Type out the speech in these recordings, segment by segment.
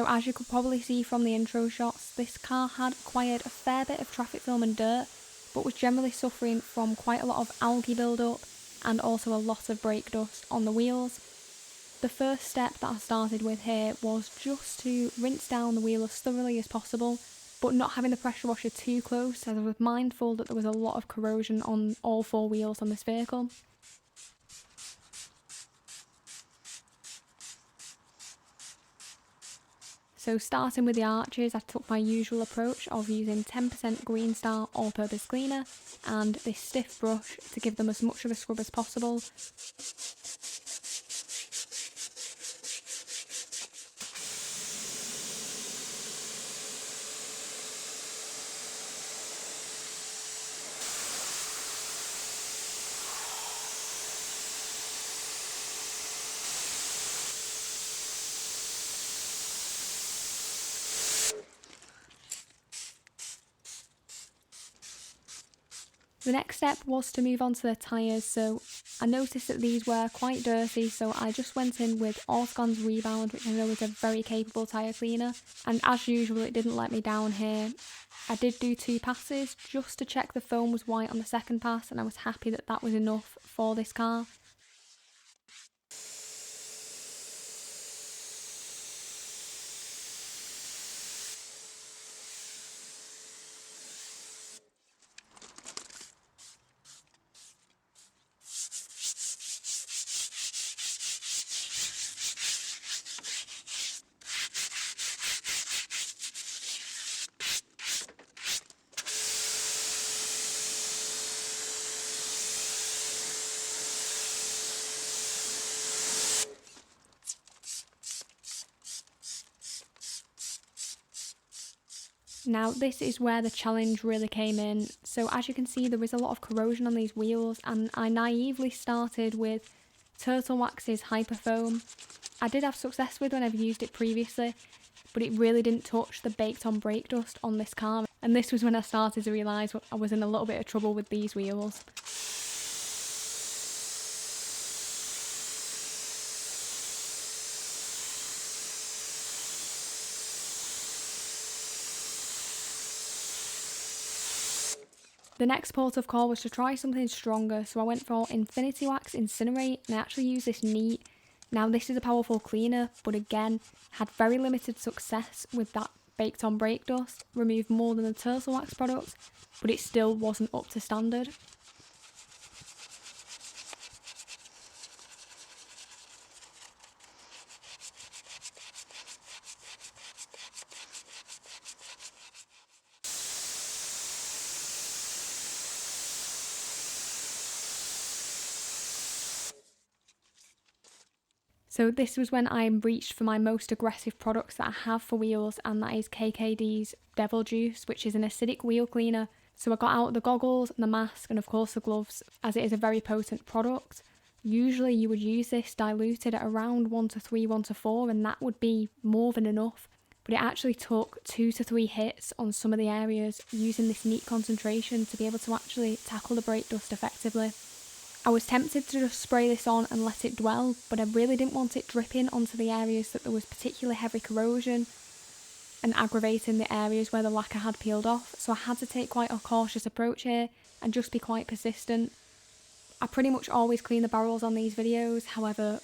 So as you could probably see from the intro shots, this car had acquired a fair bit of traffic film and dirt, but was generally suffering from quite a lot of algae build-up and also a lot of brake dust on the wheels. The first step that I started with here was just to rinse down the wheel as thoroughly as possible, but not having the pressure washer too close, as I was mindful that there was a lot of corrosion on all four wheels on this vehicle. So starting with the arches, I took my usual approach of using 10% Green Star all-purpose cleaner and this stiff brush to give them as much of a scrub as possible. The next step was to move on to the tyres, so I noticed that these were quite dirty, so I just went in with Ortgon's Rebound, which I know is a very capable tyre cleaner, and as usual it didn't let me down here. I did do 2 passes just to check the foam was white on the second pass, and I was happy that that was enough for this car. Now this is where the challenge really came in. So as you can see, there is a lot of corrosion on these wheels, and I naively started with Turtle Wax's Hyper Foam. I did have success with when I've used it previously, but it really didn't touch the baked on brake dust on this car, and this was when I started to realise I was in a little bit of trouble with these wheels. The next port of call was to try something stronger, so I went for Infinity Wax Incinerate, and I actually used this neat. Now this is a powerful cleaner, but again, had very limited success with that baked on brake dust, removed more than the Turtle Wax product, but it still wasn't up to standard. So this was when I reached for my most aggressive products that I have for wheels, and that is KKD's Devil Juice, which is an acidic wheel cleaner. So I got out the goggles and the mask and of course the gloves, as it is a very potent product. Usually you would use this diluted at around 1 to 3, 1 to 4, and that would be more than enough. But it actually took 2 to 3 hits on some of the areas using this neat concentration to be able to actually tackle the brake dust effectively. I was tempted to just spray this on and let it dwell, but I really didn't want it dripping onto the areas that there was particularly heavy corrosion and aggravating the areas where the lacquer had peeled off, so I had to take quite a cautious approach here and just be quite persistent. I pretty much always clean the barrels on these videos, however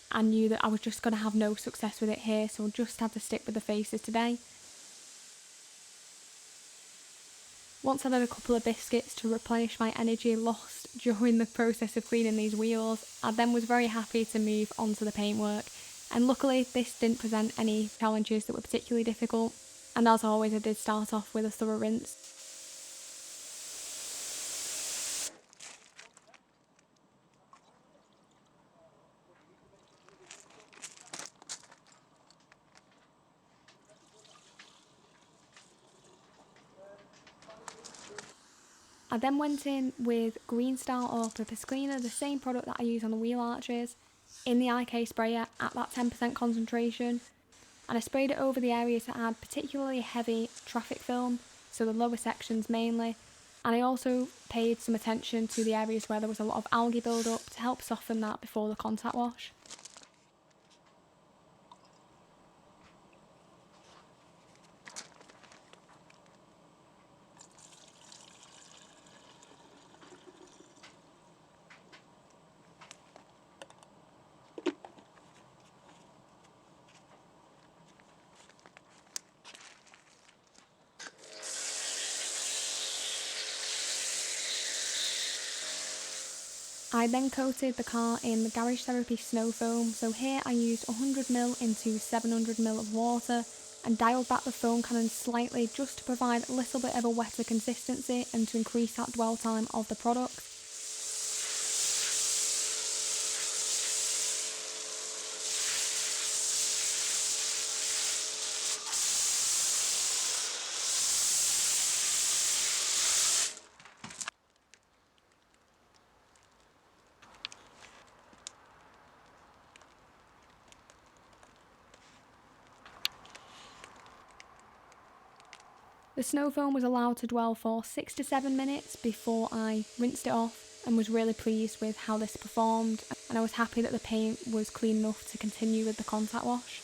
I knew that I was just going to have no success with it here, so I just had to stick with the faces today. Once I had a couple of biscuits to replenish my energy lost during the process of cleaning these wheels, I then was very happy to move on to the paintwork, and luckily this didn't present any challenges that were particularly difficult, and as always I did start off with a thorough rinse. I then went in with Green Star all-purpose cleaner, the same product that I use on the wheel arches, in the IK sprayer at that 10% concentration, and I sprayed it over the areas that had particularly heavy traffic film, so the lower sections mainly, and I also paid some attention to the areas where there was a lot of algae build-up to help soften that before the contact wash. I then coated the car in the Garage Therapy Snow Foam, so here I used 100ml into 700ml of water and dialed back the foam cannon slightly just to provide a little bit of a wetter consistency and to increase that dwell time of the product. The snow foam was allowed to dwell for 6 to 7 minutes before I rinsed it off and was really pleased with how this performed, and I was happy that the paint was clean enough to continue with the contact wash.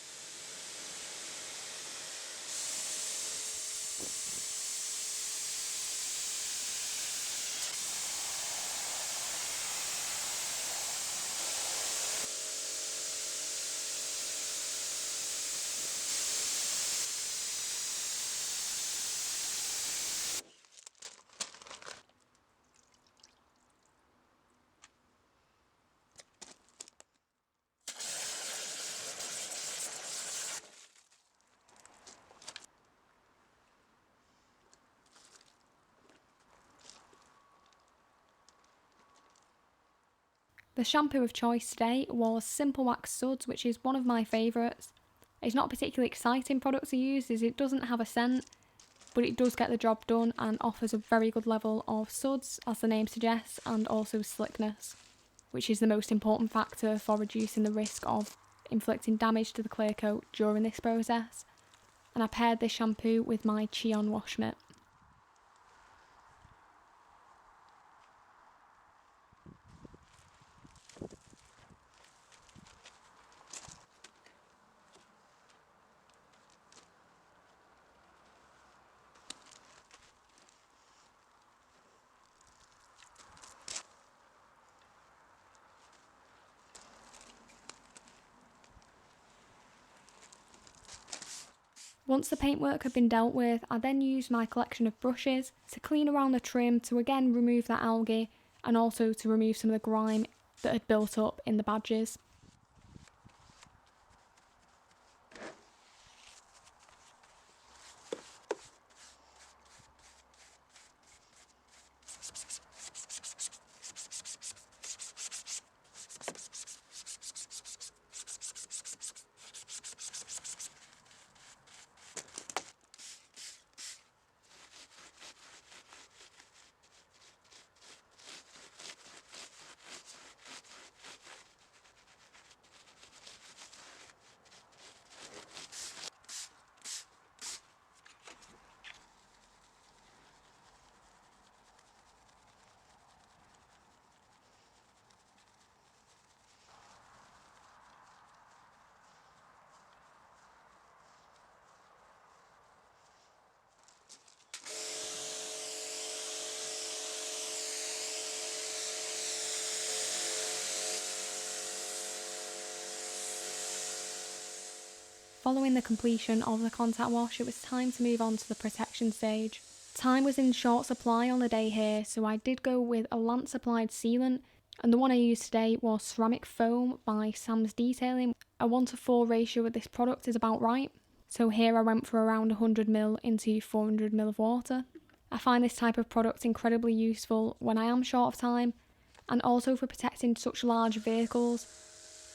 The shampoo of choice today was Simple Wax Suds, which is one of my favourites. It's not a particularly exciting product to use as it doesn't have a scent, but it does get the job done and offers a very good level of suds, as the name suggests, and also slickness, which is the most important factor for reducing the risk of inflicting damage to the clear coat during this process. And I paired this shampoo with my Cheon wash mitt. Once the paintwork had been dealt with, I then used my collection of brushes to clean around the trim to again remove that algae and also to remove some of the grime that had built up in the badges. Following the completion of the contact wash, it was time to move on to the protection stage. Time was in short supply on the day here, so I did go with a lamp supplied sealant, and the one I used today was ceramic foam by Sam's Detailing. A 1:4 ratio with this product is about right, so here I went for around 100ml into 400ml of water. I find this type of product incredibly useful when I am short of time, and also for protecting such large vehicles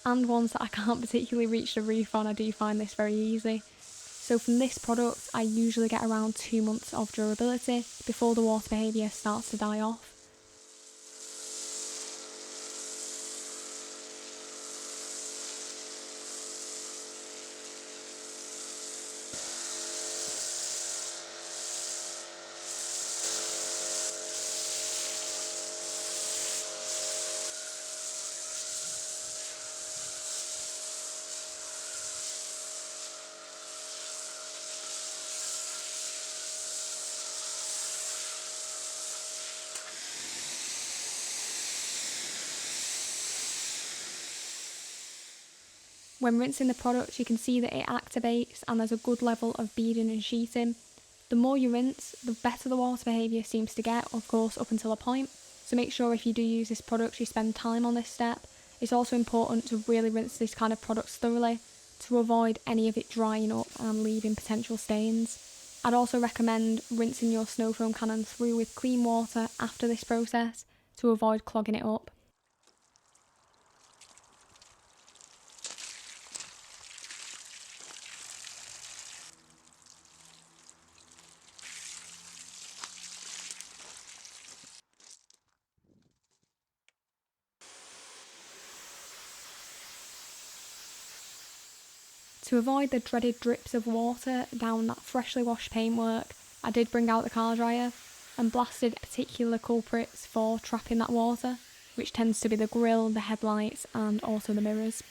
and ones that I can't particularly reach the roof on. I do find this very easy. So from this product I usually get around 2 months of durability before the water behaviour starts to die off. When rinsing the product, you can see that it activates and there's a good level of beading and sheeting. The more you rinse, the better the water behaviour seems to get, of course, up until a point. So make sure if you do use this product you spend time on this step. It's also important to really rinse this kind of products thoroughly to avoid any of it drying up and leaving potential stains. I'd also recommend rinsing your snow foam cannon through with clean water after this process to avoid clogging it up. To avoid the dreaded drips of water down that freshly washed paintwork, I did bring out the car dryer and blasted particular culprits for trapping that water, which tends to be the grille, the headlights and also the mirrors.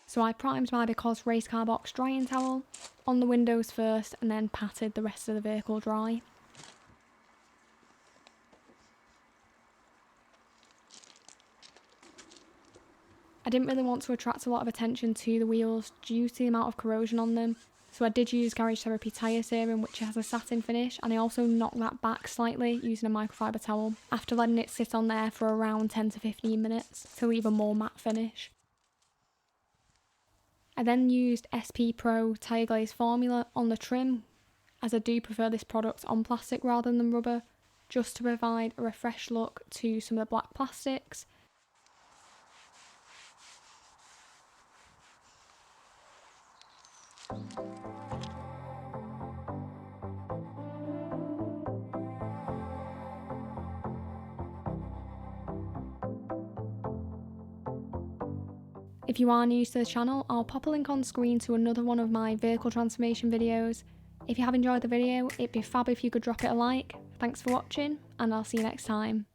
So I primed my Because race car box drying towel on the windows first and then patted the rest of the vehicle dry. I didn't really want to attract a lot of attention to the wheels due to the amount of corrosion on them, so I did use Garage Therapy tyre serum, which has a satin finish, and I also knocked that back slightly using a microfiber towel after letting it sit on there for around 10 to 15 minutes to leave a more matte finish. I then used SP Pro Tyre Glaze formula on the trim, as I do prefer this product on plastic rather than rubber, just to provide a refreshed look to some of the black plastics. If you are new to the channel, I'll pop a link on screen to another one of my vehicle transformation videos. If you have enjoyed the video, it'd be fab if you could drop it a like. Thanks for watching, and I'll see you next time.